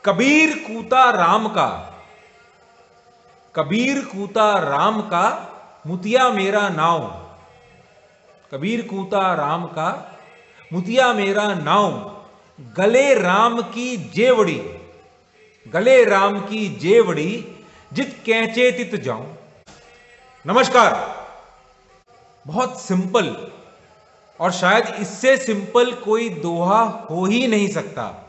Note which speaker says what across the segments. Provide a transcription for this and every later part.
Speaker 1: कबीर कूता राम का, कबीर कूता राम का, मुतिया मेरा नाव। कबीर कूता राम का, मुतिया मेरा नाव। गले राम की जेवड़ी, गले राम की जेवड़ी, जित कैचे तित जाऊं। नमस्कार। बहुत सिंपल, और शायद इससे सिंपल कोई दोहा हो ही नहीं सकता।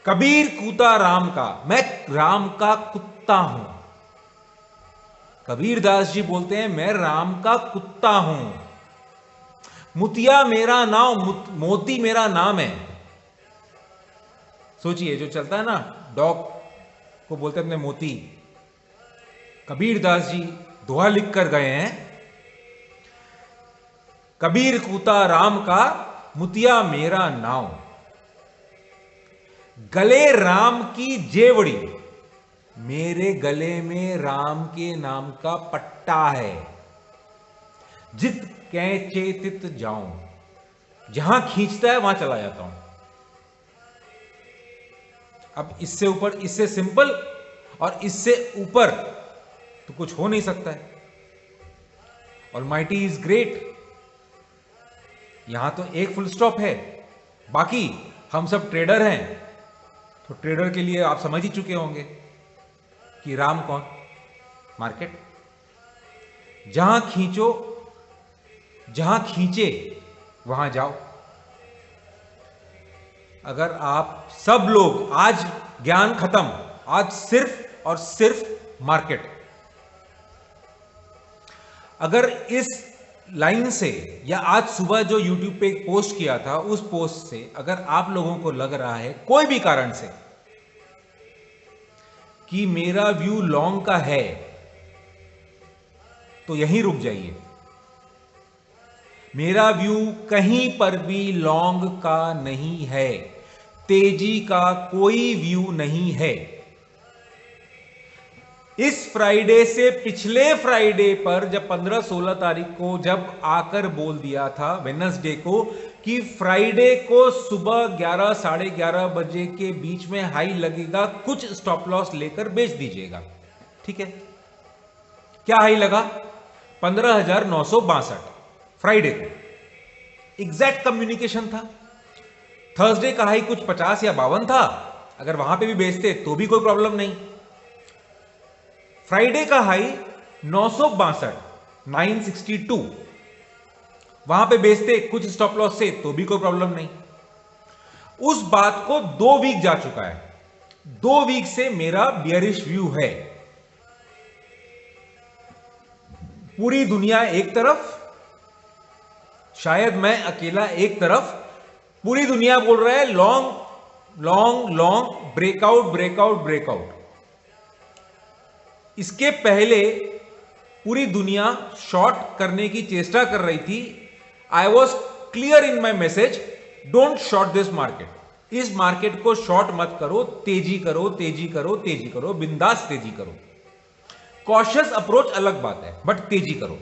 Speaker 1: कबीर कूता राम का, मैं राम का कुत्ता हूं। कबीर दास जी बोलते हैं मैं राम का कुत्ता हूं। मुतिया मेरा नाम, मोती मेरा नाम है। सोचिए, जो चलता है ना, डॉग को बोलते हैं अपने मोती। कबीर दास जी दोहा लिख कर गए हैं, कबीर कूता राम का, मुतिया मेरा नाव। गले राम की जेवड़ी, मेरे गले में राम के नाम का पट्टा है। जित कैचे तित जाऊं, जहां खींचता है वहां चला जाता हूं। अब इससे ऊपर, इससे सिंपल और इससे ऊपर तो कुछ हो नहीं सकता है। Almighty is great. यहां तो एक फुल स्टॉप है, बाकी हम सब ट्रेडर हैं। तो ट्रेडर के लिए आप समझ ही चुके होंगे कि राम कौन? मार्केट। जहां खींचो, जहां खींचे वहां जाओ। अगर आप सब लोग, आज ज्ञान खत्म, आज सिर्फ और सिर्फ मार्केट। अगर इस लाइन से, या आज सुबह जो YouTube पे एक पोस्ट किया था, उस पोस्ट से अगर आप लोगों को लग रहा है कोई भी कारण से कि मेरा व्यू लॉन्ग का है, तो यहीं रुक जाइए। मेरा व्यू कहीं पर भी लॉन्ग का नहीं है। तेजी का कोई व्यू नहीं है। इस फ्राइडे से पिछले फ्राइडे पर, जब 15-16 तारीख को जब आकर बोल दिया था, वेडनेसडे को, कि फ्राइडे को सुबह 11 साढ़े 11 बजे के बीच में हाई लगेगा, कुछ स्टॉप लॉस लेकर बेच दीजिएगा। ठीक है? क्या हाई लगा? 15,962 फ्राइडे को। एग्जैक्ट कम्युनिकेशन था। थर्सडे का हाई कुछ 50 या 52 था। अगर वहां पे भी बेचते तो भी कोई प्रॉब्लम नहीं। फ्राइडे का हाई 962, 962, वहां पे बेचते कुछ स्टॉप लॉस से तो भी कोई प्रॉब्लम नहीं। उस बात को 2 वीक जा चुका है। 2 वीक से मेरा बियरिश व्यू है। पूरी दुनिया एक तरफ, शायद मैं अकेला एक तरफ। पूरी दुनिया बोल रहा है long long long, breakout breakout breakout. इसके पहले पूरी दुनिया शॉर्ट करने की चेष्टा कर रही थी। I was clear in my message, don't short this market. इस मार्केट को शॉर्ट मत करो, तेजी करो, तेजी करो, तेजी करो, बिंदास तेजी करो। कॉशियस अप्रोच अलग बात है, बट तेजी करो,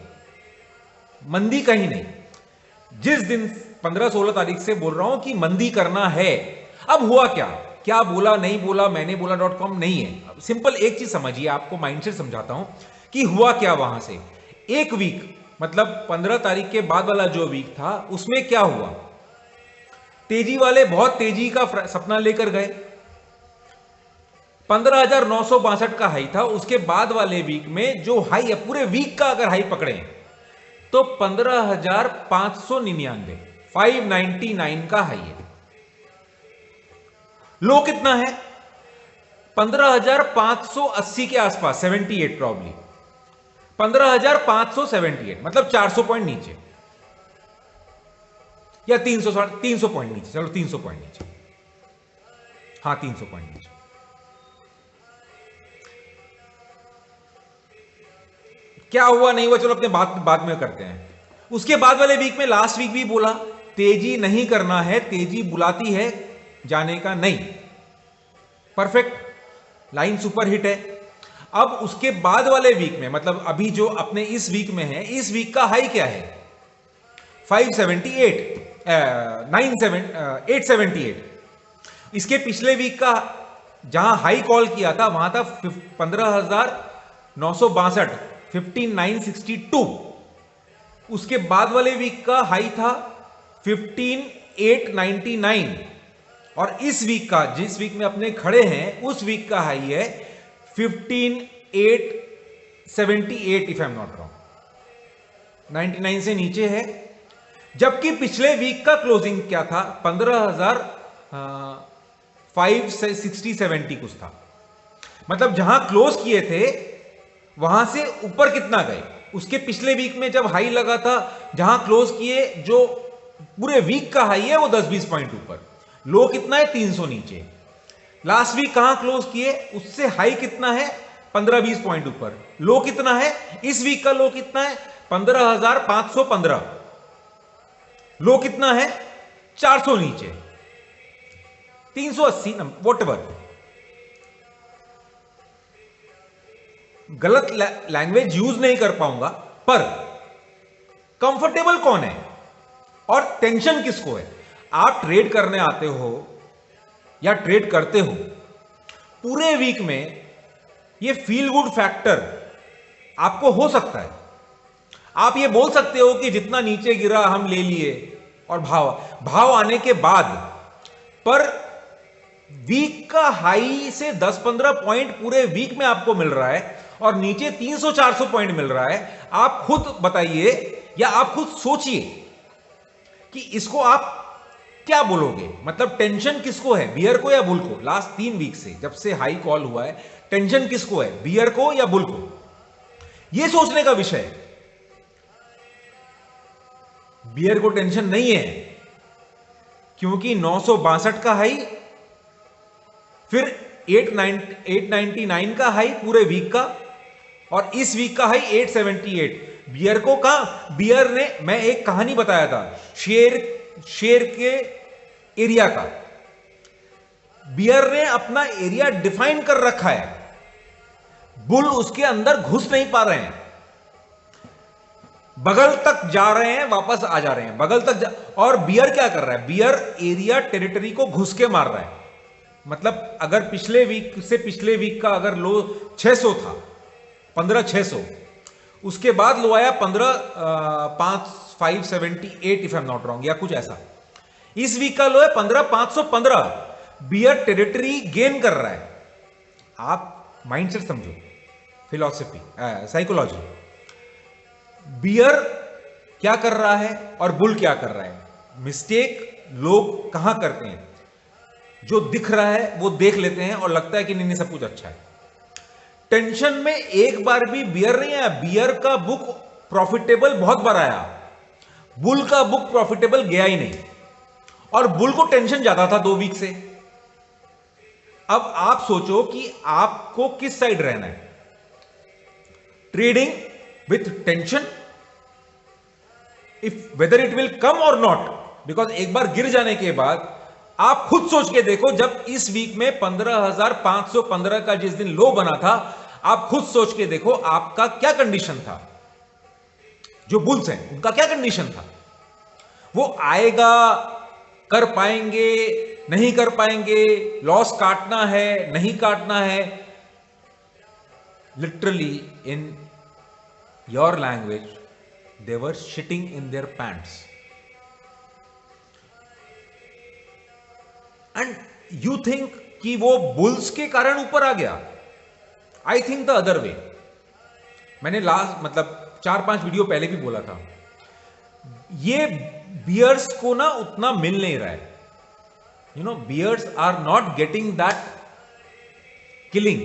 Speaker 1: मंदी कहीं नहीं। जिस दिन 15-16 तारीख से बोल रहा हूं कि मंदी करना है, अब हुआ क्या? क्या बोला नहीं बोला, मैंने बोला .com नहीं है। सिंपल एक चीज समझिए, आपको माइंडसेट समझाता हूं कि हुआ क्या वहां से। एक वीक, मतलब 15 तारीख के बाद वाला जो वीक था, उसमें क्या हुआ? तेजी वाले बहुत तेजी का सपना लेकर गए। 15,962 का हाई था। उसके बाद वाले वीक में जो हाई है, पूरे वीक का अगर हाई पकड़े तो 15,599, 599 का हाई है। लो कितना है? 15,580 के आसपास, 78 प्रॉब्ली, 15,578, मतलब 400 पॉइंट नीचे, या 300 पॉइंट नीचे। चलो 300 पॉइंट नीचे, हां 300 पॉइंट नीचे। क्या हुआ नहीं हुआ, चलो अपने बाद में करते हैं। उसके बाद वाले वीक में, लास्ट वीक भी बोला तेजी नहीं करना है, तेजी बुलाती है, जाने का नहीं। परफेक्ट, लाइन सुपर हिट है। अब उसके बाद वाले वीक में, मतलब अभी जो अपने इस वीक में है, इस वीक का हाई क्या है? 578, 878। इसके पिछले वीक का जहां हाई कॉल किया था वहां था 15,962, 15,962। उसके बाद वाले वीक का हाई था 15,899 और इस वीक का, जिस वीक में अपने खड़े हैं, उस वीक का हाई है 15,878 if I am not wrong, 99 से नीचे है। जबकि पिछले वीक का क्लोजिंग क्या था, 15,560-70 कुछ था। मतलब जहां क्लोज किए थे वहां से ऊपर कितना गए। उसके पिछले वीक में जब हाई लगा था, जहां क्लोज किए, जो पूरे वीक का हाई है वो 10-20 पॉइंट ऊपर, लो कितना है 300 नीचे। लास्ट वीक कहां क्लोज किए, उससे हाई कितना है 15-20 पॉइंट ऊपर, लो कितना है, इस वीक का लो कितना है 15,515, लो कितना है 400 नीचे, 380 वॉटएवर। गलत लैंग्वेज यूज नहीं कर पाऊंगा, पर कंफर्टेबल कौन है और टेंशन किसको है। आप ट्रेड करने आते हो या ट्रेड करते हो, पूरे वीक में ये फील गुड फैक्टर आपको हो सकता है। आप ये बोल सकते हो कि जितना नीचे गिरा हम ले लिए, और भाव आने के बाद, पर वीक का हाई से 10-15 पॉइंट पूरे वीक में आपको मिल रहा है और नीचे 300-400 पॉइंट मिल रहा है। आप खुद बताइए या आप खुद सोचिए कि इसको आप क्या बोलोगे। मतलब टेंशन किसको है, बियर को या बुल को। लास्ट 3 वीक से जब से हाई कॉल हुआ है, टेंशन किसको है, बियर को या बुल को, यह सोचने का विषय है। बियर को टेंशन नहीं है, क्योंकि 962 का हाई, फिर 899 का हाई पूरे वीक का, और इस वीक का हाई 878। बियर को कहां, बियर ने, मैं एक कहानी बताया था शेर के एरिया का। बियर ने अपना एरिया डिफाइन कर रखा है, बुल उसके अंदर घुस नहीं पा रहे हैं, बगल तक जा रहे हैं, वापस आ जा रहे हैं, बगल तक और बियर क्या कर रहा है, बियर एरिया टेरिटरी को घुस के मार रहा है। मतलब अगर पिछले वीक से पिछले वीक का अगर लो 600 था, 15,600, उसके बाद लो आया 15,578 if I am not wrong, या कुछ ऐसा। इस वीक का लो है 15,515। बियर टेरिटरी गेन कर रहा है। आप माइंडसेट समझो, फिलॉसफी, साइकोलॉजी। बियर क्या कर रहा है और बुल क्या कर रहा है। मिस्टेक लोग कहां करते हैं, जो दिख रहा है वो देख लेते हैं और लगता है कि नहीं सब कुछ अच्छा है। टेंशन में एक बार भी बियर नहीं आया। बियर का बुक प्रॉफिटेबल बहुत बार आया, बुल का बुक प्रॉफिटेबल गया ही नहीं, और बुल को टेंशन ज्यादा था 2 वीक से। अब आप सोचो कि आपको किस साइड रहना है, trading with tension, if whether it will come और नॉट। बिकॉज एक बार गिर जाने के बाद आप खुद सोच के देखो, जब इस वीक में 15,515 का जिस दिन लो बना था, आप खुद सोच के देखो आपका क्या कंडीशन था। जो बुल्स हैं उनका क्या कंडीशन था। वो आएगा, कर पाएंगे, नहीं कर पाएंगे, लॉस काटना है, नहीं काटना है। Literally in your language, they were shitting in their pants. And you think कि वो बुल्स के कारण ऊपर आ गया। I think the other way. मैंने लास्ट, मतलब 4-5 वीडियो पहले भी बोला था, ये बियर्स को ना उतना मिल नहीं रहा है। You know, bears are not getting that killing.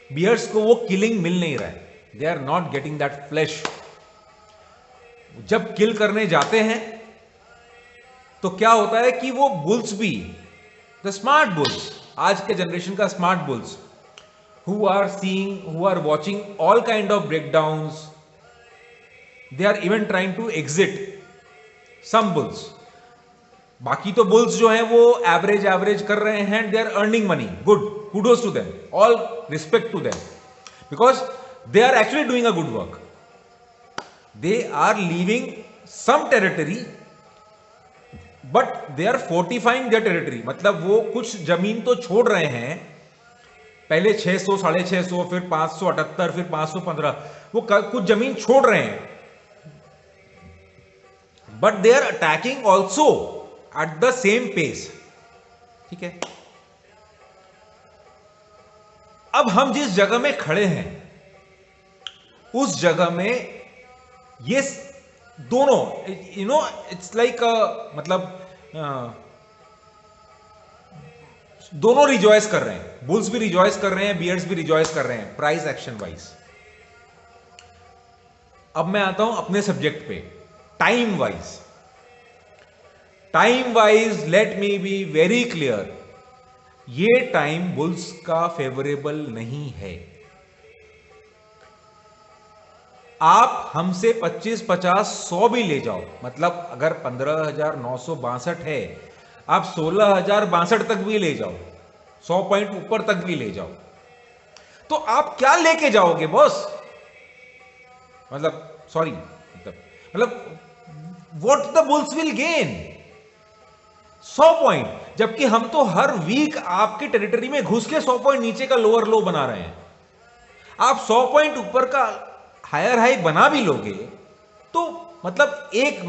Speaker 1: Bears को वो किलिंग मिल नहीं रहा है, they are not getting that flash. जब किल करने जाते हैं तो क्या होता है कि वो बुल्स भी, द स्मार्ट बुल्स, आज के जनरेशन का smart bulls, who are seeing, who are watching all kind of breakdowns, they are even trying to exit some bulls. बाकी तो बुल्स जो हैं वो एवरेज कर रहे हैं, they are earning money, good, kudos to them, all respect to them, because they are actually doing a good work. They are leaving some territory, but they are fortifying their territory, मतलब वो कुछ जमीन तो छोड़ रहे हैं, पहले 600, 650, फिर 578, फिर 515, वो कुछ जमीन छोड़ रहे हैं, but they are attacking also at the same pace. ठीक है, अब हम जिस जगह में खड़े हैं उस जगह में ये दोनों, इट्स लाइक मतलब दोनों रिजॉयस कर रहे हैं, बुल्स भी रिजॉयस कर रहे हैं, बियर्स भी रिजॉयस कर रहे हैं प्राइस एक्शन वाइज। अब मैं आता हूं अपने सब्जेक्ट पे, time wise. Time wise let me be very clear, ये टाइम बुल्स का फेवरेबल नहीं है। आप हमसे 25, 50, 100 भी ले जाओ, मतलब अगर 15,962 है, आप 16,062 तक भी ले जाओ, 100 पॉइंट ऊपर तक भी ले जाओ, तो आप क्या लेके जाओगे बॉस? मतलब सॉरी, मतलब what the bulls will gain 100 point, जबकि हम तो हर वीक आपके टेरिटरी में घुस के 100 पॉइंट नीचे का लोअर लो बना रहे हैं। आप 100 पॉइंट ऊपर का हायर हाई बना भी लोगे तो मतलब it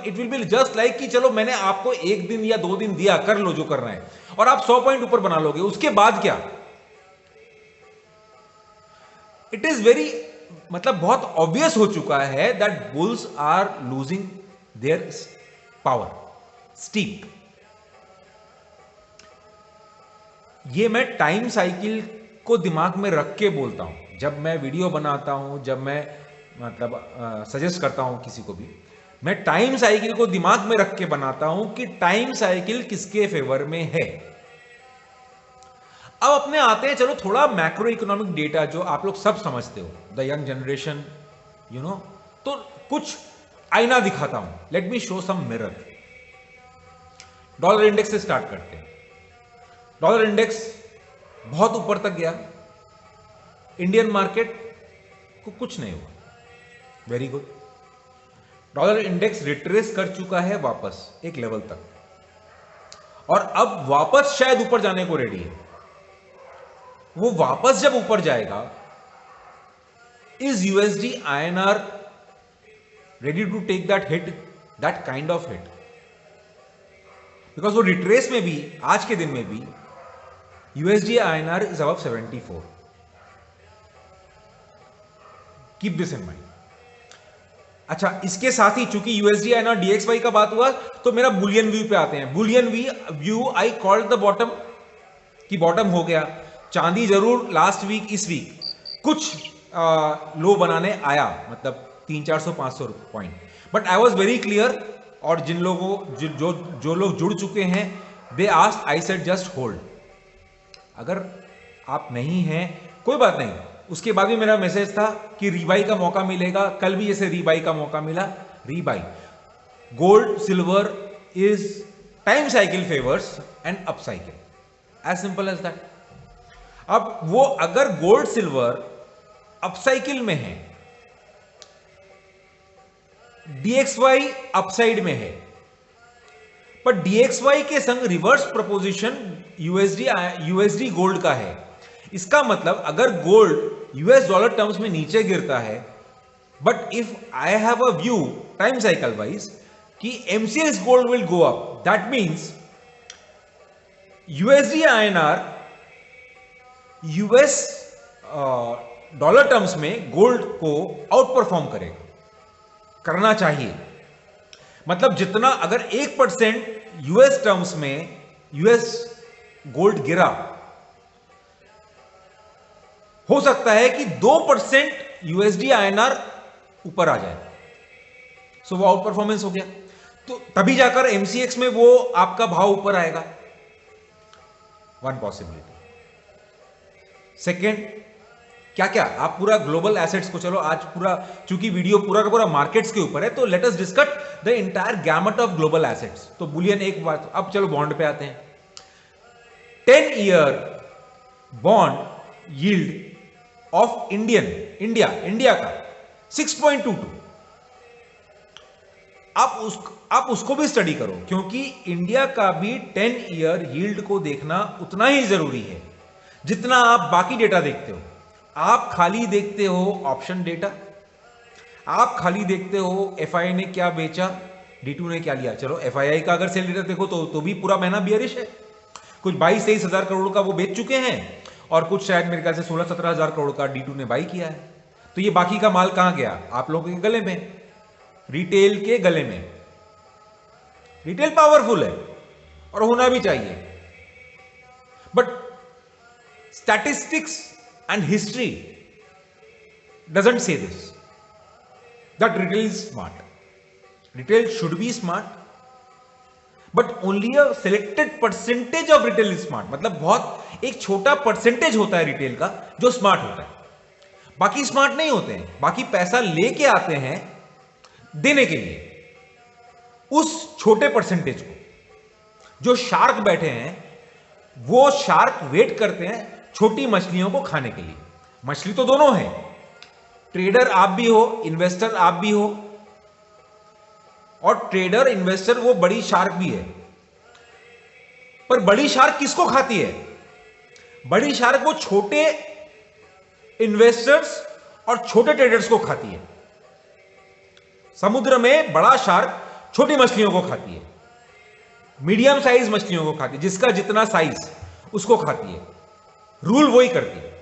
Speaker 1: will be just like कि चलो मैंने आपको एक दिन या 2 दिन दिया, कर लो जो करना है, और आप 100 पॉइंट ऊपर बना लोगे, उसके बाद क्या? इट इज वेरी, मतलब बहुत ऑब्वियस हो चुका है that bulls are losing their power, steep. ये मैं टाइम साइकिल को दिमाग में रख के बोलता हूं जब मैं वीडियो बनाता हूं, जब मैं मतलब सजेस्ट करता हूं किसी को भी, मैं टाइम साइकिल को दिमाग में रख के बनाता हूं कि टाइम साइकिल किसके फेवर में है। अब अपने आते हैं, चलो थोड़ा मैक्रो इकोनॉमिक डेटा जो आप लोग सब समझते हो, द यंग जनरेशन, तो कुछ आईना दिखाता हूं, let me show some mirror. Dollar index से स्टार्ट करते हैं। डॉलर इंडेक्स बहुत ऊपर तक गया, इंडियन मार्केट को कुछ नहीं हुआ, very good. Dollar index retrace कर चुका है वापस एक लेवल तक, और अब वापस शायद ऊपर जाने को रेडी है। वो वापस जब ऊपर जाएगा, is USD INR ready to take that hit, that kind of hit? Because वो रिट्रेस में भी, आज के दिन में भी USD INR is above 74। Keep this in mind. अच्छा, इसके साथ ही चूंकि यूएसडी आईएनआर डीएक्सवाई का बात हुआ, तो मेरा बुलियन व्यू पे आते हैं। Boolean view I called the bottom, कि बॉटम हो गया। चांदी जरूर लास्ट वीक, इस वीक कुछ लो बनाने आया, मतलब 300, 400, 500 point, but I was very clear, और जिन लोगों जो लोग जुड़ चुके हैं, they asked, I said just hold. अगर आप नहीं हैं कोई बात नहीं। उसके बाद भी मेरा मैसेज था कि रीबाई का मौका मिलेगा, कल भी जैसे रीबाई का मौका मिला, rebuy. Gold silver is time cycle favours and up cycle, as simple as that. अब वो अगर गोल्ड सिल्वर अप साइकिल में है, डीएक्सवाई अपसाइड में है, पर डीएक्सवाई के संग रिवर्स प्रपोजिशन यूएसडी गोल्ड का है। इसका मतलब अगर गोल्ड यूएस डॉलर टर्म्स में नीचे गिरता है, but if I have a view time cycle wise कि MCX gold will go up, that means USD INR US dollar terms में गोल्ड को आउट परफॉर्म करेगा, करना चाहिए। मतलब जितना, अगर 1% यूएस टर्म्स में यूएस गोल्ड गिरा, हो सकता है कि 2% यूएसडी आईएनआर ऊपर आ जाए, सो वो आउट परफॉर्मेंस हो गया, तो तभी जाकर एमसीएक्स में वो आपका भाव ऊपर आएगा। One possibility. सेकेंड, क्या क्या आप पूरा ग्लोबल एसेट्स को, चलो आज पूरा, चूंकि वीडियो पूरा का पूरा मार्केट्स के ऊपर है, तो let us discuss the entire gamut of global assets. तो बुलियन एक बात। अब चलो बॉन्ड पे आते हैं। 10 year bond yield of India का 6.22, आप उसको भी स्टडी करो, क्योंकि इंडिया का भी 10 ईयर यील्ड को देखना उतना ही जरूरी है जितना आप बाकी डेटा देखते हो। आप खाली देखते हो ऑप्शन डेटा, आप खाली देखते हो एफआई ने क्या बेचा, D2 ने क्या लिया। चलो एफआई का अगर सेल डेटा देखो तो भी पूरा महीना बियरिश है। कुछ 22-23 हजार करोड़ का वो बेच चुके हैं और कुछ शायद मेरे ख्याल से 16-17 हजार करोड़ का D2 ने बाई किया है। तो ये बाकी का माल कहां गया? आप लोगों के गले में, रिटेल के गले में। रिटेल पावरफुल है और होना भी चाहिए, but statistics and history doesn't say this that retail is smart. Retail should be smart, but only a selected percentage of retail is smart. मतलब बहुत एक छोटा परसेंटेज होता है रिटेल का जो स्मार्ट होता है, बाकी स्मार्ट नहीं होते हैं। बाकी पैसा लेके आते हैं देने के लिए उस छोटे परसेंटेज को। जो शार्क बैठे हैं वो शार्क वेट करते हैं छोटी मछलियों को खाने के लिए। मछली तो दोनों है, ट्रेडर आप भी हो, इन्वेस्टर आप भी हो, और ट्रेडर इन्वेस्टर वो बड़ी शार्क भी है। पर बड़ी शार्क किसको खाती है? बड़ी शार्क वो छोटे इन्वेस्टर्स और छोटे ट्रेडर्स को खाती है। समुद्र में बड़ा शार्क छोटी मछलियों को खाती है, मीडियम साइज मछलियों को खाती है, जिसका जितना साइज उसको खाती है। रूल वही करती है।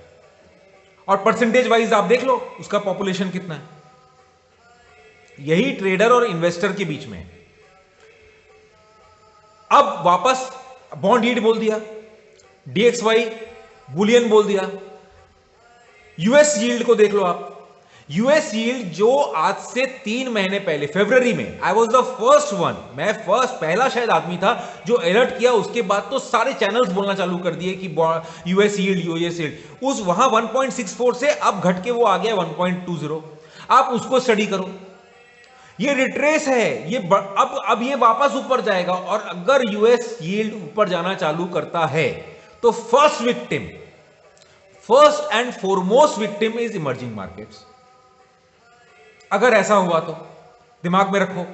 Speaker 1: और परसेंटेज वाइज आप देख लो उसका पॉपुलेशन कितना है। यही ट्रेडर और इन्वेस्टर के बीच में है। अब वापस बॉन्ड यील्ड बोल दिया, DXY बुलियन बोल दिया, यूएस यील्ड को देख लो आप। यूएस यील्ड जो आज से 3 महीने पहले फरवरी में, I was the first one, मैं पहला शायद आदमी था जो अलर्ट किया। उसके बाद तो सारे चैनल्स बोलना चालू कर दिए कि यूएस यील्ड उस वहां 1.64 से अब घट के वो आ गया 1.20। आप उसको स्टडी करो, ये रिट्रेस है, ये अब ये वापस ऊपर जाएगा। और अगर यूएस यील्ड ऊपर जाना चालू करता है तो first and foremost victim is emerging markets. अगर ऐसा हुआ तो दिमाग में रखो।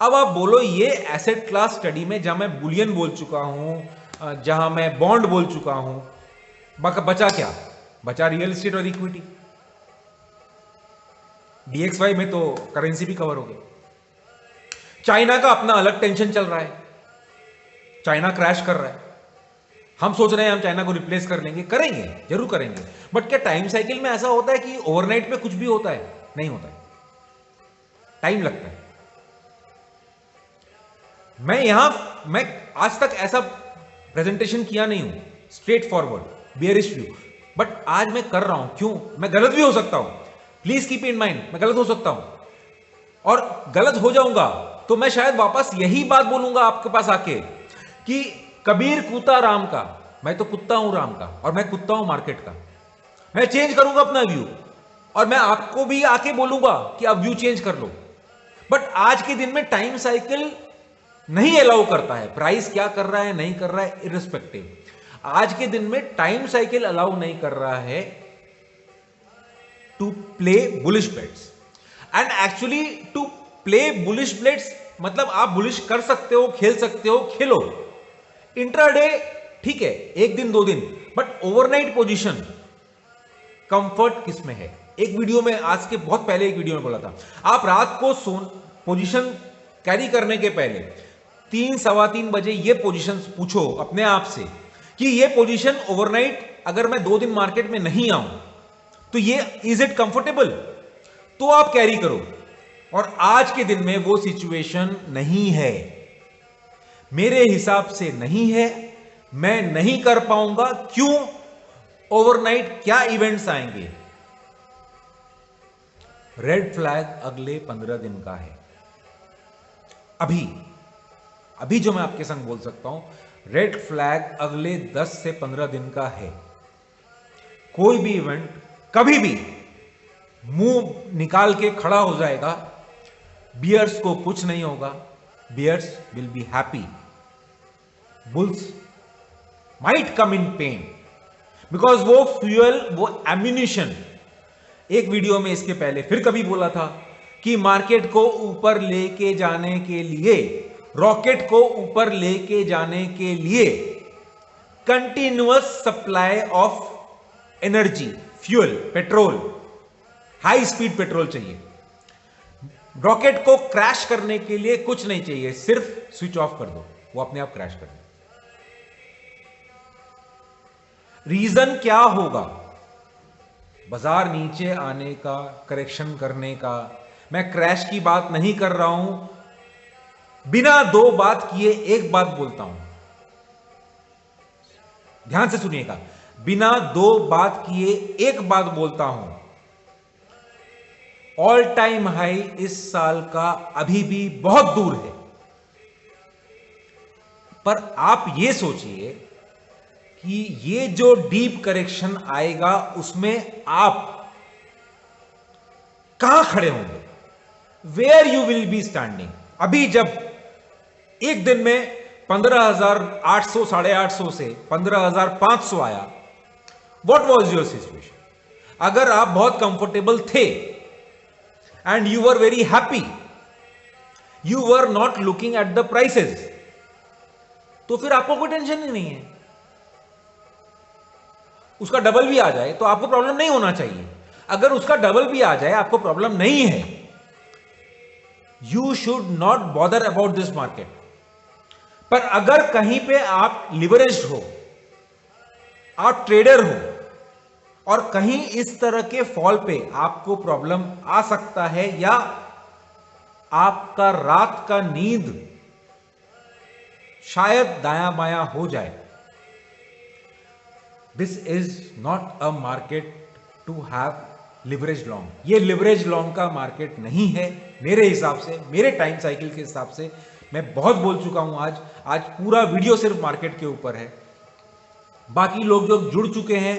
Speaker 1: अब आप बोलो ये एसेट क्लास स्टडी में जहां मैं बुलियन बोल चुका हूं, जहां मैं बॉन्ड बोल चुका हूं, बचा क्या? बचा रियल एस्टेट और इक्विटी। DXY में तो करेंसी भी कवर हो गई। चाइना का अपना अलग टेंशन चल रहा है, चाइना क्रैश कर रहा है। हम सोच रहे हैं हम चाइना को रिप्लेस कर लेंगे, करेंगे, जरूर करेंगे। बट क्या टाइम साइकिल में ऐसा होता है कि ओवरनाइट पे कुछ भी होता है? नहीं होता है, टाइम लगता है। मैं आज तक ऐसा प्रेजेंटेशन किया नहीं हूं, straight forward bearish view, but आज मैं कर रहा हूं। क्यों? मैं गलत भी हो सकता हूं, प्लीज कीप इन माइंड, मैं गलत हो सकता हूं, और गलत हो जाऊंगा तो मैं शायद वापस यही बात बोलूंगा आपके पास आके कि कबीर कूता राम का, मैं तो कुत्ता हूं राम का, और मैं कुत्ता हूं मार्केट का। मैं चेंज करूंगा अपना व्यू, और मैं आपको भी आके बोलूंगा कि आप व्यू चेंज कर लो। बट आज के दिन में टाइम साइकिल नहीं अलाउ करता है। प्राइस क्या कर रहा है, नहीं कर रहा है, इररिस्पेक्टिव, आज के दिन में टाइम साइकिल अलाउ नहीं कर रहा है to play bullish bets. And actually to play bullish bets मतलब आप बुलिश कर सकते हो, खेल सकते हो, खेलो। इंट्राडे ठीक है, 1 दिन 2 दिन, बट ओवरनाइट पोजीशन कंफर्ट किस में है? एक वीडियो में, आज के बहुत पहले एक वीडियो में बोला था, आप रात को पोजीशन कैरी करने के पहले 3 सवा 3 बजे ये पोजीशन पूछो अपने आप से कि ये पोजीशन ओवरनाइट अगर मैं 2 दिन मार्केट में नहीं आऊं तो ये इज इट कंफर्टेबल, तो आप कैरी करो। और आज के दिन में वो सिचुएशन नहीं है, मेरे हिसाब से नहीं है, मैं नहीं कर पाऊंगा। क्यों? ओवरनाइट क्या इवेंट्स आएंगे? रेड फ्लैग अगले 15 दिन का है। अभी जो मैं आपके संग बोल सकता हूं, रेड फ्लैग अगले 10 से 15 दिन का है। कोई भी इवेंट कभी भी मुंह निकाल के खड़ा हो जाएगा, बियर्स को कुछ नहीं होगा, bears will be happy, bulls might come in pain, because वो फ्यूल, वो एम्यूनिशन। एक वीडियो में इसके पहले फिर कभी बोला था कि मार्केट को ऊपर लेके जाने के लिए, रॉकेट को ऊपर लेके जाने के लिए continuous supply of energy, fuel, petrol, high speed petrol चाहिए। रॉकेट को क्रैश करने के लिए कुछ नहीं चाहिए, सिर्फ स्विच ऑफ कर दो, वो अपने आप क्रैश कर दो। रीजन क्या होगा? बाजार नीचे आने का, करेक्शन करने का। मैं क्रैश की बात नहीं कर रहा हूं, बिना दो बात किए एक बात बोलता हूं, ध्यान से सुनिएगा, बिना दो बात किए एक बात बोलता हूं। ऑल टाइम हाई इस साल का अभी भी बहुत दूर है, पर आप यह सोचिए कि ये जो डीप करेक्शन आएगा उसमें आप कहां खड़े होंगे, where you will be standing. अभी जब एक दिन में 15,800, 850 से 15,500 आया, व्हाट वाज योर सिचुएशन? अगर आप बहुत कंफर्टेबल थे and you were very happy, you were not looking at the prices, तो फिर आपको कोई टेंशन ही नहीं है। उसका डबल भी आ जाए तो आपको प्रॉब्लम नहीं होना चाहिए। अगर उसका डबल भी आ जाए आपको प्रॉब्लम नहीं है, you should not bother about this market. पर अगर कहीं पे आप लिवरेज्ड हो, आप ट्रेडर हो, और कहीं इस तरह के फॉल पे आपको प्रॉब्लम आ सकता है, या आपका रात का नींद शायद दायां बायां हो जाए, this is not a market to have leverage long. ये लिवरेज लॉन्ग का मार्केट नहीं है मेरे हिसाब से, मेरे टाइम साइकिल के हिसाब से। मैं बहुत बोल चुका हूं, आज पूरा वीडियो सिर्फ मार्केट के ऊपर है। बाकी लोग जो जुड़ चुके हैं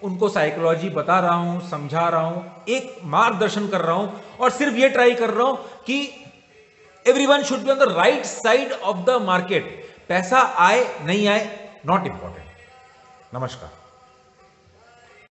Speaker 1: उनको साइकोलॉजी बता रहा हूं, समझा रहा हूं, एक मार्गदर्शन कर रहा हूं, और सिर्फ ये ट्राई कर रहा हूं कि everyone should be on the right side of the market. पैसा आए नहीं आए नॉट इंपॉर्टेंट। नमस्कार।